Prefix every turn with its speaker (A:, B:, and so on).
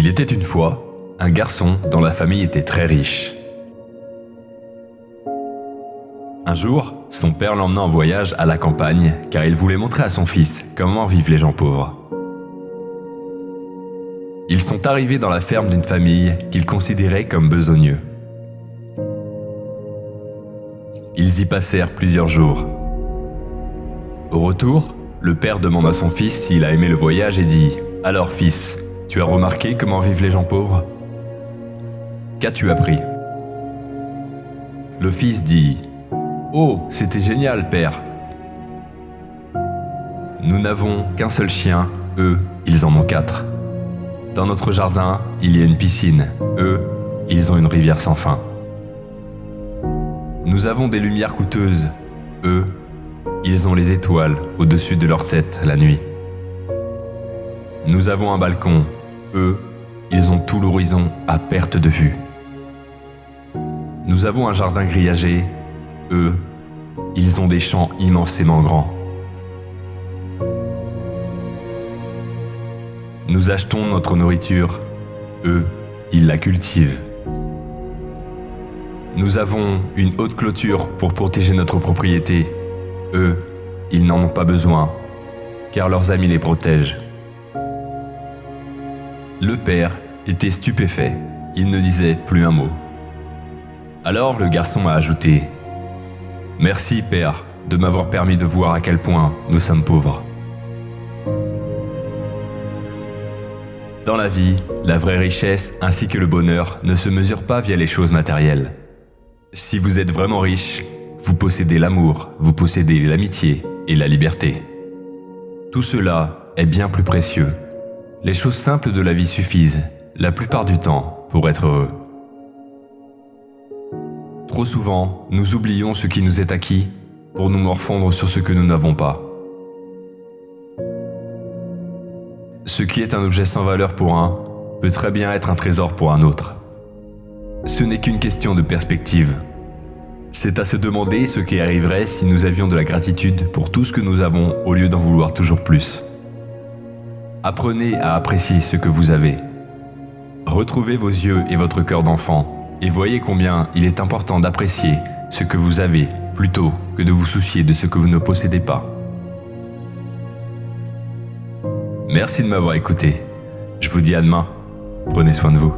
A: Il était une fois un garçon dont la famille était très riche. Un jour, son père l'emmena en voyage à la campagne car il voulait montrer à son fils comment vivent les gens pauvres. Ils sont arrivés dans la ferme d'une famille qu'ils considéraient comme besogneux. Ils y passèrent plusieurs jours. Au retour, le père demande à son fils s'il a aimé le voyage et dit « Alors fils, tu as remarqué comment vivent les gens pauvres ? Qu'as-tu appris ?» Le fils dit « Oh, c'était génial, père. Nous n'avons qu'un seul chien, eux, ils en ont 4. Dans notre jardin, il y a une piscine, eux, ils ont une rivière sans fin. Nous avons des lumières coûteuses, eux, ils ont les étoiles au-dessus de leur tête la nuit. Nous avons un balcon, eux, ils ont tout l'horizon à perte de vue. Nous avons un jardin grillagé, eux, ils ont des champs immensément grands. Nous achetons notre nourriture, eux, ils la cultivent. Nous avons une haute clôture pour protéger notre propriété, eux, ils n'en ont pas besoin, car leurs amis les protègent. Le père était stupéfait, il ne disait plus un mot. Alors le garçon a ajouté « Merci, père, de m'avoir permis de voir à quel point nous sommes pauvres. » Dans la vie, la vraie richesse ainsi que le bonheur ne se mesurent pas via les choses matérielles. Si vous êtes vraiment riche, vous possédez l'amour, vous possédez l'amitié et la liberté. Tout cela est bien plus précieux. Les choses simples de la vie suffisent, la plupart du temps, pour être heureux. Trop souvent, nous oublions ce qui nous est acquis pour nous morfondre sur ce que nous n'avons pas. Ce qui est un objet sans valeur pour un peut très bien être un trésor pour un autre. Ce n'est qu'une question de perspective. C'est à se demander ce qui arriverait si nous avions de la gratitude pour tout ce que nous avons au lieu d'en vouloir toujours plus. Apprenez à apprécier ce que vous avez. Retrouvez vos yeux et votre cœur d'enfant et voyez combien il est important d'apprécier ce que vous avez plutôt que de vous soucier de ce que vous ne possédez pas. Merci de m'avoir écouté. Je vous dis à demain. Prenez soin de vous.